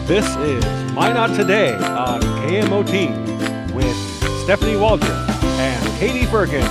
This is My Not Today on KMOT with Stephanie Waldron and Katie Ferkins.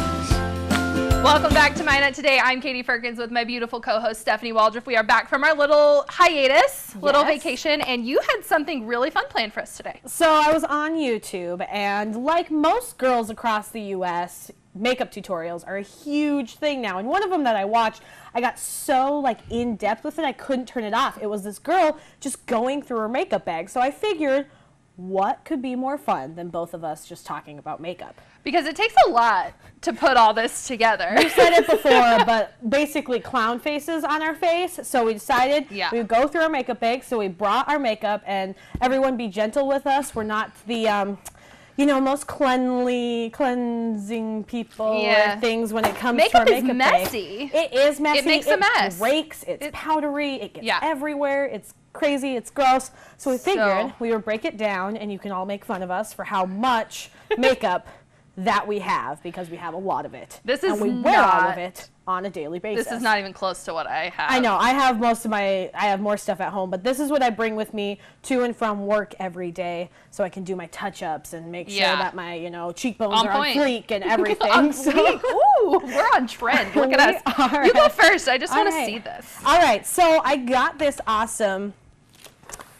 Welcome back to My Not Today. I'm Katie Ferkins with my beautiful co-host Stephanie Waldron. We are back from our little hiatus, little vacation, and you had something really fun planned for us today. So I was on YouTube, and like most girls across the U.S., makeup tutorials are a huge thing now. And one of them that I watched, I got so in depth with it, I couldn't turn it off. It was this girl just going through her makeup bag. So I figured, what could be more fun than both of us just talking about makeup? Because it takes a lot to put all this together. We've said it before, but basically clown faces on our face. So we decided we would go through our makeup bag. So we brought our makeup, and everyone be gentle with us. We're not the most cleansing people or things when it comes to our makeup is messy. Bag. It is messy. It makes a mess. It breaks. It's powdery. It gets everywhere. It's crazy. It's gross. So we figured we would break it down, and you can all make fun of us for how much makeup that we have, because we have a lot of it. And we wear all of it on a daily basis. This is not even close to what I have. I know. I have more stuff at home, but this is what I bring with me to and from work every day, so I can do my touch-ups and make sure that my, cheekbones are on fleek and everything. On fleek. Ooh, we're on trend. Look at us. You go first. I just want to see this. All right. So I got this awesome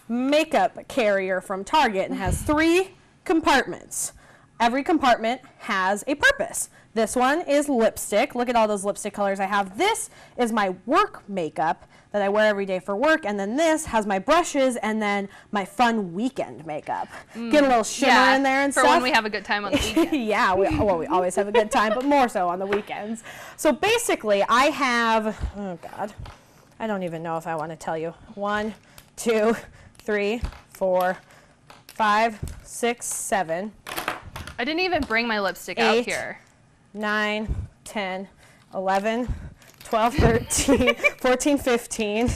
makeup carrier from Target, and has 3 compartments. Every compartment has a purpose. This one is lipstick. Look at all those lipstick colors I have. This is my work makeup that I wear every day for work. And then this has my brushes, and then my fun weekend makeup. Get a little shimmer in there and stuff. For when we have a good time on the weekend. We always have a good time, but more so on the weekends. So basically, I have, oh God, I don't even know if I want to tell you. 1, 2, 3, 4, 5, 6, 7. I didn't even bring my lipstick out here. 9, 10, 11, 12, 13, 14, 15,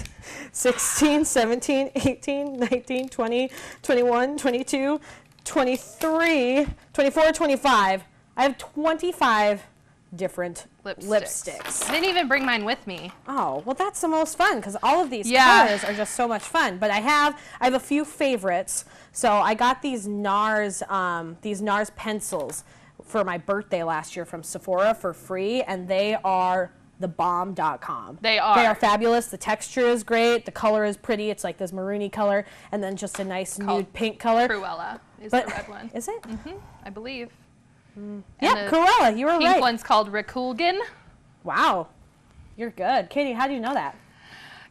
16, 17, 18, 19, 20, 21, 22, 23, 24, 25. I have 25 different lipsticks. I didn't even bring mine with me. Oh, well, that's the most fun, because all of these colors are just so much fun. But I have a few favorites. So I got these NARS pencils for my birthday last year from Sephora for free, and they are thebomb.com. They are. They are fabulous. The texture is great. The color is pretty. It's like this maroony color, and then just a nice nude pink color. Cruella is the red one. Is it? Mm-hmm. I believe. Yeah, Cruella. You were right. Pink one's called Rekulgan. Wow. You're good. Katie, how do you know that?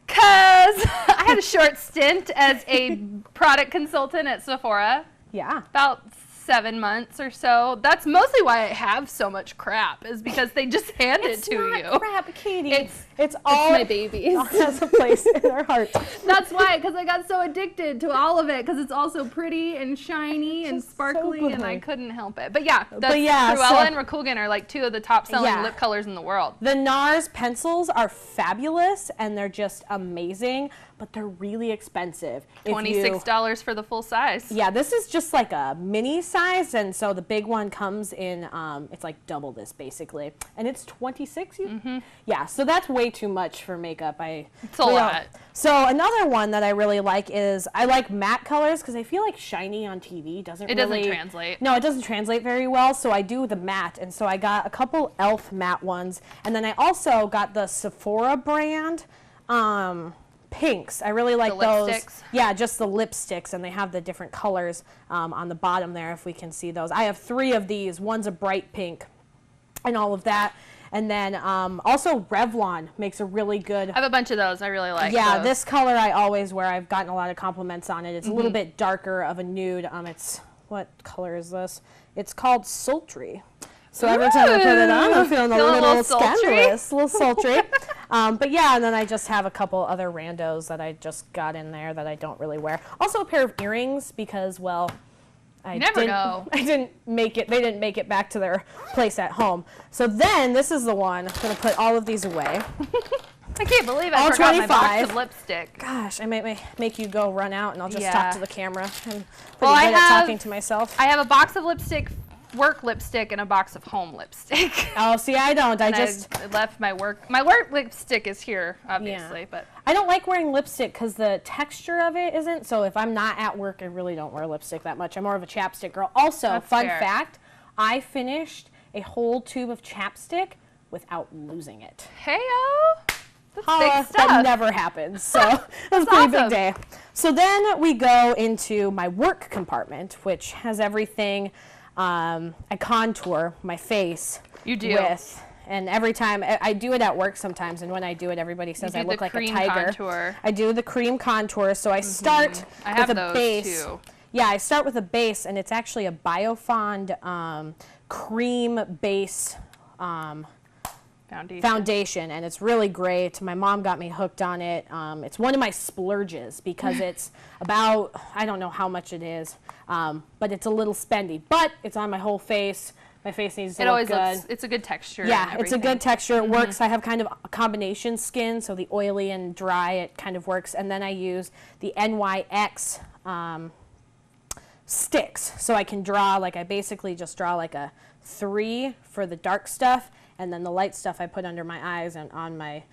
Because I had a short stint as a product consultant at Sephora. Yeah. About 7 months or so. That's mostly why I have so much crap, is because they just hand it to you. It's not crap, Katie. It's all my babies. It all has a place in our heart. That's why, because I got so addicted to all of it, because it's all so pretty and shiny and sparkly, and I couldn't help it. But Cruella and Rekulgan are like 2 of the top selling lip colors in the world. The NARS pencils are fabulous, and they're just amazing, but they're really expensive. $26 for the full size. Yeah, this is just like a mini size, and so the big one comes in, it's like double this basically, and it's $26. Yeah, so that's way too much for makeup. It's a lot. So another one that I really like is, I like matte colors, because I feel like shiny on TV doesn't translate. No, it doesn't translate very well, so I do the matte, and so I got a couple e.l.f. matte ones, and then I also got the Sephora brand pinks. I really like those. Lipsticks? Yeah, just the lipsticks, and they have the different colors on the bottom there, if we can see those. I have 3 of these. One's a bright pink and all of that. And then also Revlon makes a really good... I have a bunch of those. I really like those. Yeah, this color I always wear. I've gotten a lot of compliments on it. It's a little bit darker of a nude. What color is this? It's called Sultry. So every time I put it on, I'm feeling a little scandalous, a little sultry. But yeah, and then I just have a couple other randos that I just got in there that I don't really wear. Also a pair of earrings, because, well... You never know. They didn't make it back to their place at home. So then, this is the one. I'm going to put all of these away. I can't believe I forgot my box of lipstick. Gosh, I might make you go run out, and I'll just talk to the camera. I'm pretty good at talking to myself. I have a box of lipstick work lipstick and a box of home lipstick. Oh, see, I don't. I left my work. My work lipstick is here, obviously, but I don't like wearing lipstick because the texture of it isn't. So if I'm not at work, I really don't wear lipstick that much. I'm more of a chapstick girl. Also, That's fun fair. fact, I finished a whole tube of chapstick without losing it. Hey-o. That's Holla, big stuff. that never happens. So that was a pretty big day. So then we go into my work compartment, which has everything. I contour my face. You do. With, and every time I do it at work sometimes, and when I do it, everybody says I look like a tiger. Contour. I do the cream contour, so I start with a base. Too. Yeah, I start with a base, and it's actually a Biofond cream base foundation, and it's really great. My mom got me hooked on it. It's one of my splurges because it's about, I don't know how much it is, but it's a little spendy, but it's on my whole face. My face needs to look good. It's a good texture. Yeah, it's a good texture. It works. I have kind of a combination skin, so the oily and dry, it kind of works. And then I use the NYX sticks, so I can draw, like I basically just draw like a 3 for the dark stuff, and then the light stuff I put under my eyes and on my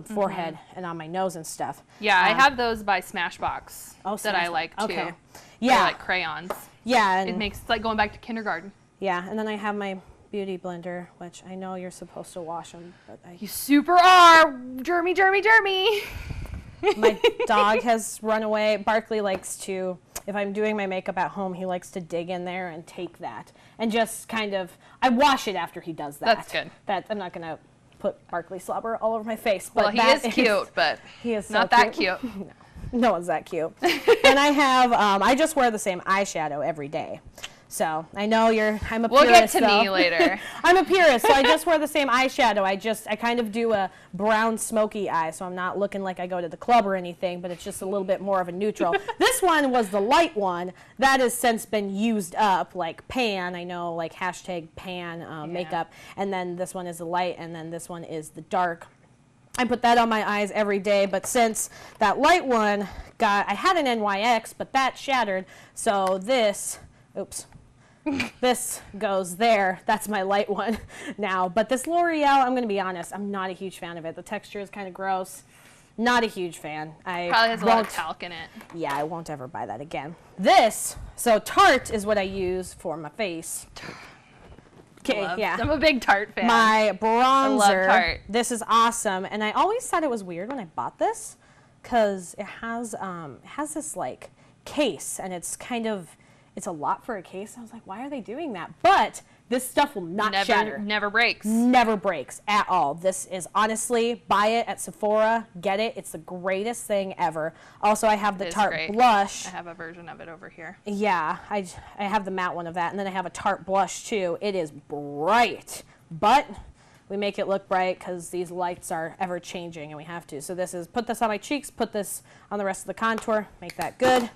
forehead and on my nose and stuff. Yeah, I have those by Smashbox that I like too. Okay. Yeah. They're like crayons. Yeah. And it makes it's like going back to kindergarten. Yeah, and then I have my beauty blender, which I know you're supposed to wash them, but You super are! Jeremy, Jeremy, Jeremy! My dog has run away. Barkley likes to, if I'm doing my makeup at home, he likes to dig in there and take that. And just kind of, I wash it after he does that. That's good. I'm not going to put Barkley slobber all over my face. But Well, he is cute, but he is so not that cute. No one's that cute. And I have, I just wear the same eyeshadow every day. So I know I'm a purist. We'll get to me later. I'm a purist, so I just wear the same eyeshadow. I kind of do a brown smoky eye, so I'm not looking like I go to the club or anything, but it's just a little bit more of a neutral. This one was the light one. That has since been used up, like pan, I know, like hashtag pan makeup. And then this one is the light, and then this one is the dark. I put that on my eyes every day, but since that light one I had an NYX, but that shattered, so this goes there. That's my light one now. But this L'Oreal, I'm going to be honest, I'm not a huge fan of it. The texture is kind of gross. Not a huge fan. Probably has a lot of talc in it. Yeah, I won't ever buy that again. So Tarte is what I use for my face. Okay, yeah. I'm a big Tarte fan. My bronzer. I love Tarte. This is awesome. And I always thought it was weird when I bought this because it has this like case, and it's a lot for a case. I was like, why are they doing that? But this stuff will not shatter. Never breaks. Never breaks at all. This is honestly, buy it at Sephora, get it. It's the greatest thing ever. Also, I have the Tarte blush. I have a version of it over here. Yeah, I have the matte one of that, and then I have a Tarte blush too. It is bright, but we make it look bright because these lights are ever changing, and we have to. So put this on my cheeks, put this on the rest of the contour, make that good.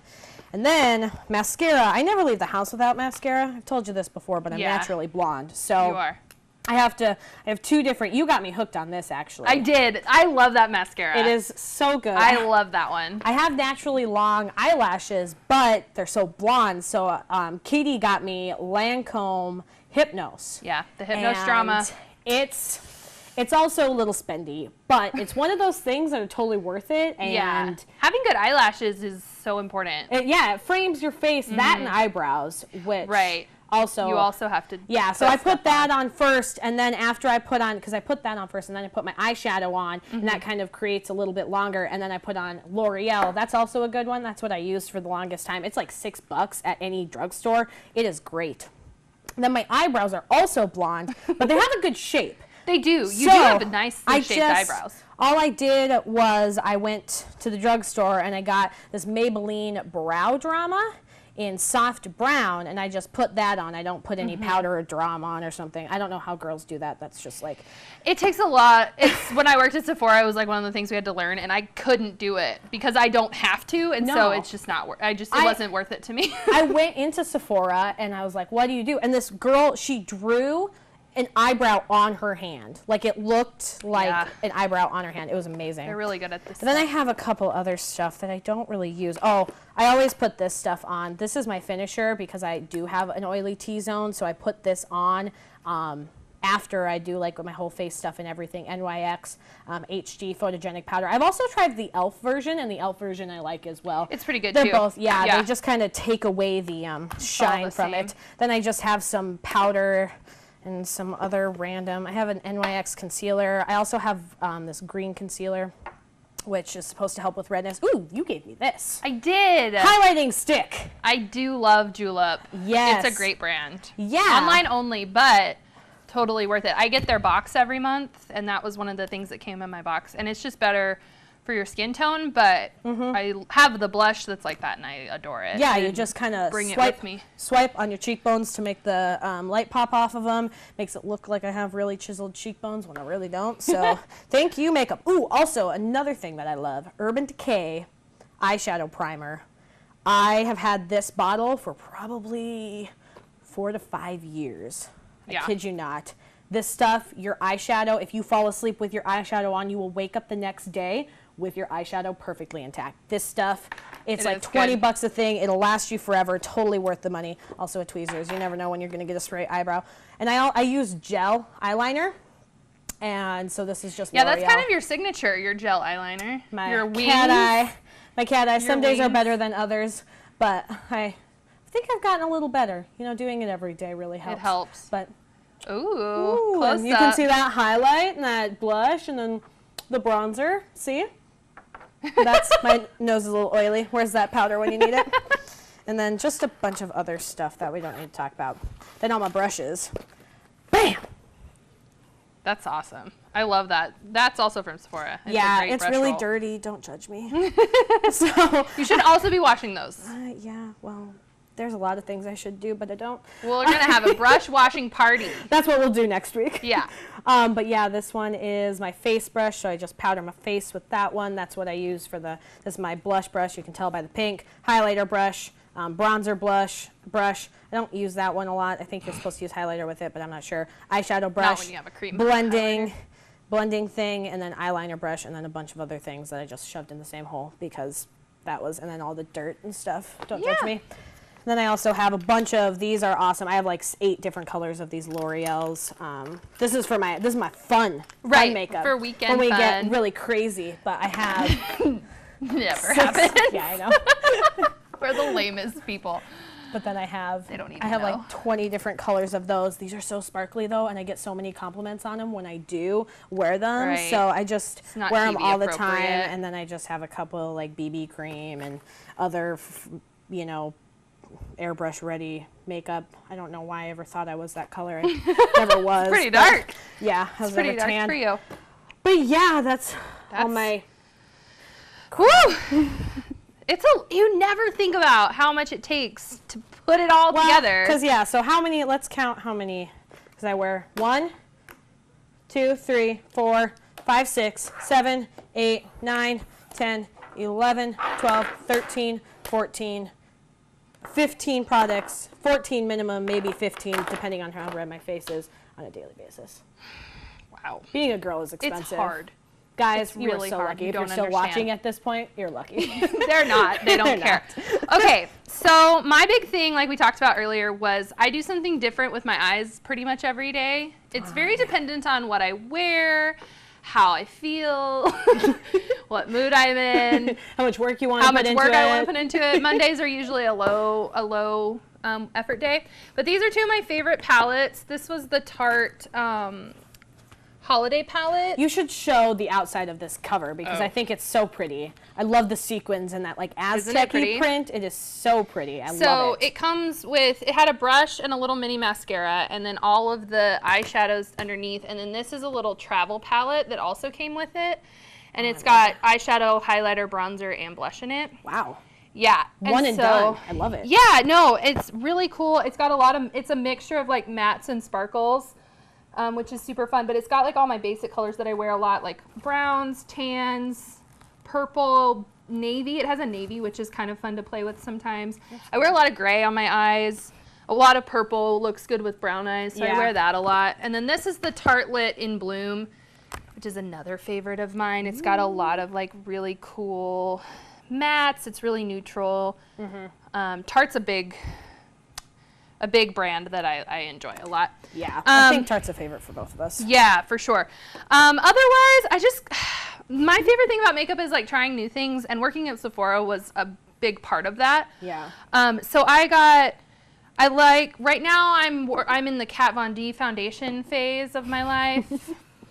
And then mascara. I never leave the house without mascara. I've told you this before, but I'm naturally blonde. So you are. I have 2 different. You got me hooked on this, actually. I did. I love that mascara. It is so good. I love that one. I have naturally long eyelashes, but they're so blonde. So Katie got me Lancome Hypnose. Yeah, the Hypnose Drama. It's also a little spendy, but it's one of those things that are totally worth it. And having good eyelashes is so important. It frames your face, that and eyebrows, which also you also have to. Yeah, so I put that on first, and then after I put on, because I put that on first, and then I put my eyeshadow on, and that kind of creates a little bit longer, and then I put on L'Oreal. That's also a good one. That's what I used for the longest time. It's like $6 at any drugstore. It is great. And then my eyebrows are also blonde, but they have a good shape. They do. You do have a nicely shaped eyebrows. All I did was I went to the drugstore and I got this Maybelline Brow Drama in soft brown, and I just put that on. I don't put any powder or drama on or something. I don't know how girls do that. That's just like... It takes a lot. When I worked at Sephora, it was like one of the things we had to learn, and I couldn't do it because I don't have to, and so it's just not worth it. It wasn't worth it to me. I went into Sephora and I was like, what do you do? And this girl, she drew an eyebrow on her hand. Like it looked like an eyebrow on her hand. It was amazing. They're really good at this. And then I have a couple other stuff that I don't really use. Oh, I always put this stuff on. This is my finisher because I do have an oily T-zone, so I put this on after I do like my whole face stuff and everything. NYX HD photogenic powder. I've also tried the e.l.f. version, and the e.l.f. version I like as well. It's pretty good They're too. Both, they just kind of take away the shine from it. Then I just have some powder and some other random. I have an NYX concealer. I also have this green concealer, which is supposed to help with redness. Ooh, you gave me this. I did. Highlighting stick. I do love Julep. Yes. It's a great brand. Yeah. Online only, but totally worth it. I get their box every month, and that was one of the things that came in my box. And it's just better for your skin tone, but I have the blush that's like that, and I adore it. Yeah, you just kind of bring it with me. Swipe on your cheekbones to make the light pop off of them. Makes it look like I have really chiseled cheekbones when I really don't. So thank you, makeup. Ooh, also another thing that I love, Urban Decay eyeshadow primer. I have had this bottle for probably 4 to 5 years. I kid you not. This stuff, your eyeshadow, if you fall asleep with your eyeshadow on, you will wake up the next day with your eyeshadow perfectly intact. This stuff, it's like 20 bucks a thing. It'll last you forever. Totally worth the money. Also a tweezers. You never know when you're going to get a straight eyebrow. And I use gel eyeliner. And so this is just L'Oreal. That's kind of your signature, your gel eyeliner. Your wings. Cat eye. My cat eye. Some days are better than others. But I think I've gotten a little better. You know, doing it every day really helps. It helps. But ooh, close and you can see that highlight and that blush and then the bronzer. See? That's my nose is a little oily. Where's that powder when you need it? And then just a bunch of other stuff that we don't need to talk about. Then all my brushes. Bam! That's awesome. I love that. That's also from Sephora. It's really dirty. Don't judge me. So you should also be washing those. Yeah, well, there's a lot of things I should do, but I don't. Well, we're going to have a brush washing party. That's what we'll do next week. Yeah. But yeah, this one is my face brush, so I just powder my face with that one. That's what I use for this is my blush brush. You can tell by the pink. Highlighter brush, bronzer brush. I don't use that one a lot. I think you're supposed to use highlighter with it, but I'm not sure. Eyeshadow brush. Not when you have a cream blending thing, and then eyeliner brush, and then a bunch of other things that I just shoved in the same hole because that was, and then all the dirt and stuff. Don't judge me. Then I also have a bunch of, these are awesome. I have like 8 different colors of these L'Oreal's. This is my fun makeup. For weekend when we fun. get really crazy, but I have never happens. Yeah, I know. We're the lamest people. But then I have know. like 20 different colors of those. These are so sparkly though, and I get so many compliments on them when I do wear them. Right. So I just wear them all the time, appropriate. and then I just have a couple like BB cream and other, airbrush ready makeup. I don't know why I ever thought I was that color. I never was. It's pretty dark. Yeah, I was pretty dark tan. for you. But yeah, that's all my. Whew. You never think about how much it takes to put it all together. Because so how many? Let's count how many. Because I wear 1, 2, 3, 4, 5, 6, 7, 8, 9, 10, 11, 12, 13, 14. 15 products, 14 minimum, maybe 15, depending on how red my face is on a daily basis. Wow. Being a girl is expensive. It's hard. Guys, it's you really are so hard. lucky. You If you're still watching at this point, you're lucky. They're not. They don't care. Okay, so my big thing, like we talked about earlier, was I do something different with my eyes pretty much every day. It's very dependent on what I wear, how I feel, what mood I'm in, how much work you want to put into it. How much work I want to put into it. Mondays are usually a low effort day. But these are 2 of my favorite palettes. This was the Tarte holiday palette. You should show the outside of this cover because I think it's so pretty. I love the sequins and that like Aztec-y print. It is so pretty. I love it. So it comes with, it had a brush and a little mini mascara and then all of the eyeshadows underneath. And then this is a little travel palette that also came with it. And it's got eyeshadow, highlighter, bronzer, and blush in it. Wow. Yeah. One and done. I love it. Yeah, no, it's really cool. It's got it's a mixture of like mattes and sparkles. Which is super fun, but it's got like all my basic colors that I wear a lot, like browns, tans, purple, navy. It has a navy, which is kind of fun to play with sometimes. I wear a lot of gray on my eyes. A lot of purple looks good with brown eyes, so I Yeah. wear that a lot. And then this is the Tartelette in Bloom, which is another favorite of mine. It's got a lot of like really cool mattes. It's really neutral. Tarte's a big brand that I enjoy a lot. Yeah, I think Tarte's a favorite for both of us. Yeah, for sure. Otherwise, my favorite thing about makeup is like trying new things, and working at Sephora was a big part of that. Yeah. So right now I'm in the Kat Von D foundation phase of my life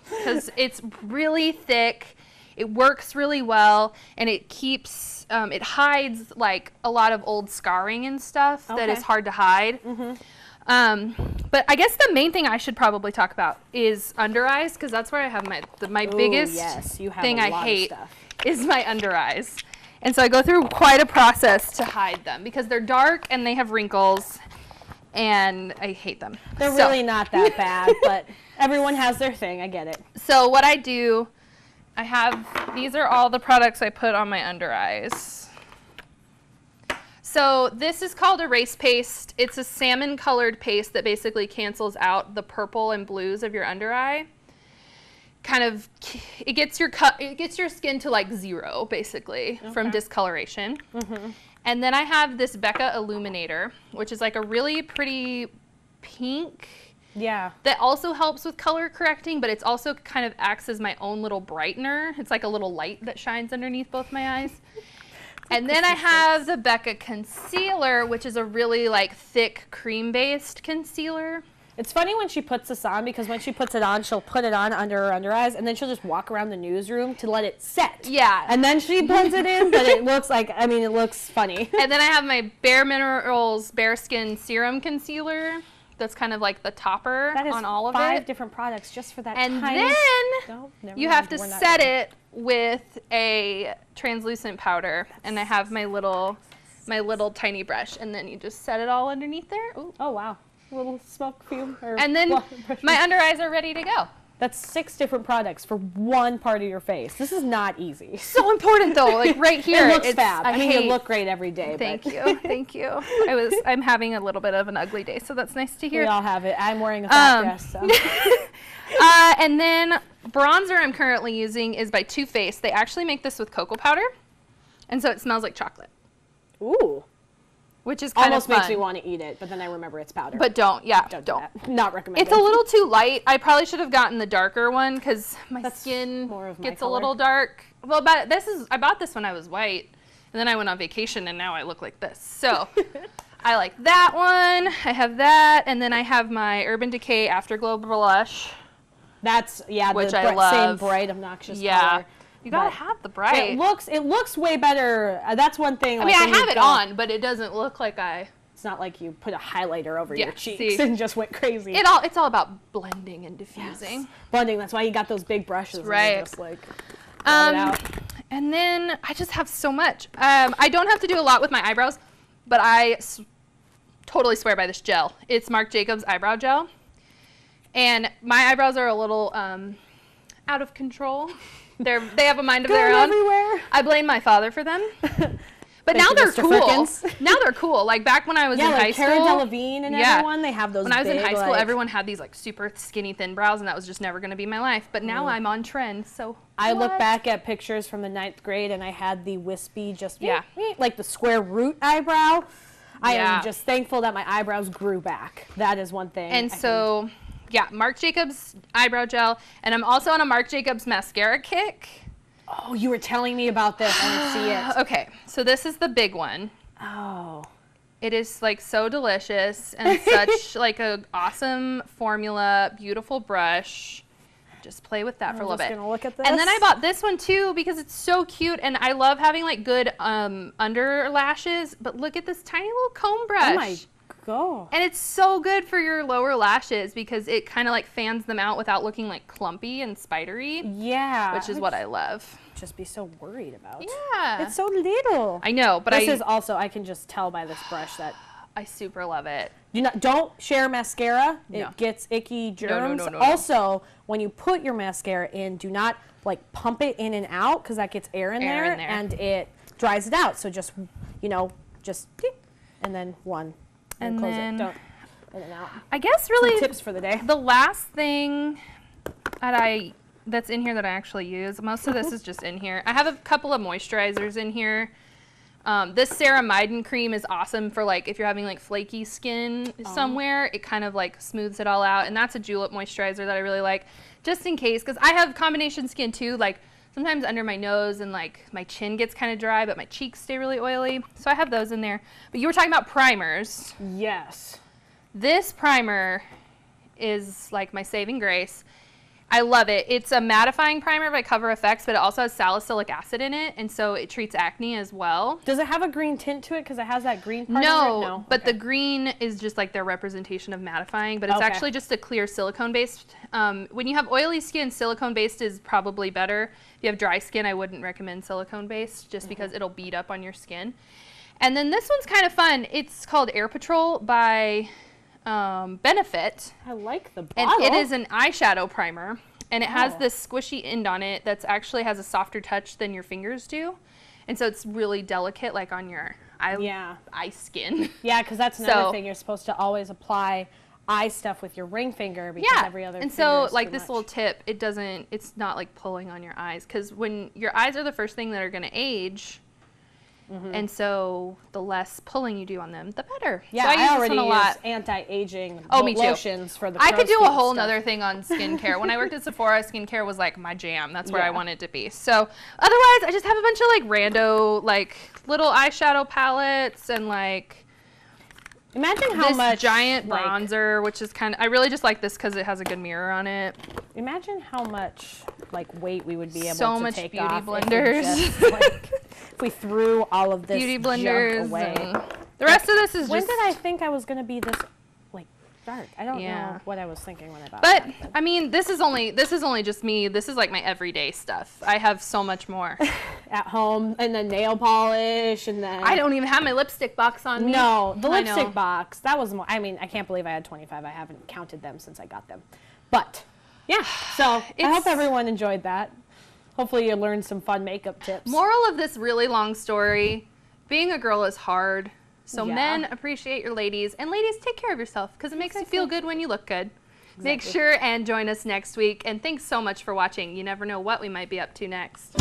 because it's really thick, it works really well, and it keeps it hides like a lot of old scarring and stuff that is hard to hide. But I guess the main thing I should probably talk about is under eyes, because that's where I have my biggest thing I hate is my under eyes. And so I go through quite a process to hide them because they're dark and they have wrinkles and I hate them. They're really not that bad, but everyone has their thing. I get it. So what I do, these are all the products I put on my under eyes. So this is called Erase Paste. It's a salmon colored paste that basically cancels out the purple and blues of your under eye. It gets your skin to like 0 basically from discoloration. And then I have this Becca Illuminator, which is like a really pretty pink. Yeah. That also helps with color correcting, but it's also kind of acts as my own little brightener. It's like a little light that shines underneath both my eyes. And then I have the Becca Concealer, which is a really like thick cream-based concealer. It's funny when she puts this on, because when she puts it on, she'll put it on under her under eyes, and then she'll just walk around the newsroom to let it set. Yeah. And then she blends it in, but it looks it looks funny. And then I have my Bare Minerals Bare Skin Serum Concealer. That's kind of like the topper on all of it. 5 different products just for that And tiny... then you have to set it with a translucent powder. And I have my little tiny brush, and then you just set it all underneath there. Ooh. Oh, wow. Little smoke fume. And then my under eyes are ready to go. That's 6 different products for one part of your face. This is not easy. So important though, like right here. It looks fab. I mean, you look great every day. Thank you. I'm having a little bit of an ugly day, so that's nice to hear. We all have it. I'm wearing a fat dress, so. And then bronzer I'm currently using is by Too Faced. They actually make this with cocoa powder, and so it smells like chocolate. Ooh. Which is kind almost of fun. makes me want to eat it, but then I remember it's powder. But don't. Not recommended. It's a little too light. I probably should have gotten the darker one because my skin gets a little dark. Well, but I bought this when I was white, and then I went on vacation, and now I look like this. So I like that one. I have that, and then I have my Urban Decay Afterglow blush. That's which the I love. Same bright, obnoxious color. You gotta have the bright. It looks way better. That's one thing. I mean, I have it on, but it doesn't look like It's not like you put a highlighter over your cheeks and just went crazy. It's all about blending and diffusing. Yes. Blending. That's why you got those big brushes. Right. And just like blend it out. And then I just have so much. I don't have to do a lot with my eyebrows, but I totally swear by this gel. It's Marc Jacobs eyebrow gel, and my eyebrows are a little out of control. They have a mind of their own. Everywhere. I blame my father for them. But now they're cool. Now they're cool. Like back when I was in high school. Cara Delevingne and everyone, they have those. When I was in high school, everyone had these like super skinny thin brows, and that was just never going to be my life. But now I'm on trend, so. I look back at pictures from the 9th grade, and I had the wispy, like the square root eyebrow. I am just thankful that my eyebrows grew back. That is one thing. And so. Yeah, Marc Jacobs eyebrow gel, and I'm also on a Marc Jacobs mascara kick. Oh, you were telling me about this. I didn't see it. Okay, so this is the big one. Oh. It is like so delicious and such like a awesome formula, beautiful brush. Just play with that for a little bit. Gonna look at this. And then I bought this one too because it's so cute, and I love having like good under lashes. But look at this tiny little comb brush. Oh my God. And it's so good for your lower lashes because it kind of like fans them out without looking like clumpy and spidery. Yeah. Which is what I love. Just be so worried about. Yeah. It's so little. I know, but this is also, I can just tell by this brush that I super love it. Don't share mascara. No. It gets icky germs. No. Also, when you put your mascara in, do not like pump it in and out because that gets air in there and it dries it out. So just, just and then one. And close then it. Don't. in and out. I guess Some really tips for the day. the last thing that's in here that I actually use, most of this is just in here. I have a couple of moisturizers in here. This ceramidin cream is awesome for like if you're having like flaky skin somewhere. It kind of like smooths it all out, and that's a julep moisturizer that I really like, just in case, because I have combination skin too. Like sometimes under my nose and like my chin gets kind of dry, but my cheeks stay really oily. So I have those in there. But you were talking about primers. Yes. This primer is like my saving grace. I love it. It's a mattifying primer by Cover FX, but it also has salicylic acid in it, and so it treats acne as well. Does it have a green tint to it because it has that green part of it? No, but Okay. the green is just like their representation of mattifying, but it's Okay. actually just a clear silicone-based. When you have oily skin, silicone-based is probably better. If you have dry skin, I wouldn't recommend silicone-based just because it'll beat up on your skin. And then this one's kind of fun. It's called Air Patrol by Benefit. I like the And bottle. it is an eyeshadow primer, and it has Oh. this squishy end on it that's actually has a softer touch than your fingers do. And so it's really delicate, like on your eye skin. Yeah, because that's another So- thing. You're supposed to always apply eye stuff with your ring finger because Yeah, every other and finger so is like too this much. little tip, it's not like pulling on your eyes, because when your eyes are the first thing that are going to age, and so the less pulling you do on them, the better. Yeah, so I use already this one a use lot. anti-aging Me too. lotions for the I could do a crow's feet whole stuff. nother thing on skincare. When I worked at Sephora, skincare was like my jam. That's where I Yeah. wanted to be. So otherwise, I just have a bunch of like rando, like little eyeshadow palettes and like Imagine how this much giant like, bronzer, which is kind of, I really just like this because it has a good mirror on it. Imagine how much like weight we would be able So to much take beauty off blenders. If we, just, like, if we threw all of this Beauty junk blenders. away. And the rest of this is When just. did I think I was gonna be this like dark? I don't Yeah. know what I was thinking when I bought But that. I mean, this is only just me. This is like my everyday stuff. I have so much more. At home, and then nail polish, and then I don't even have my lipstick box on me. No, the I know. lipstick box. That was more. I mean, I can't believe I had 25. I haven't counted them since I got them. But yeah, so I It's- hope everyone enjoyed that. Hopefully, you learned some fun makeup tips. Moral of this really long story: being a girl is hard. So Yeah. men, appreciate your ladies, and ladies, take care of yourself because it makes you feel good when you look good. Make Exactly. sure and join us next week. And thanks so much for watching. You never know what we might be up to next.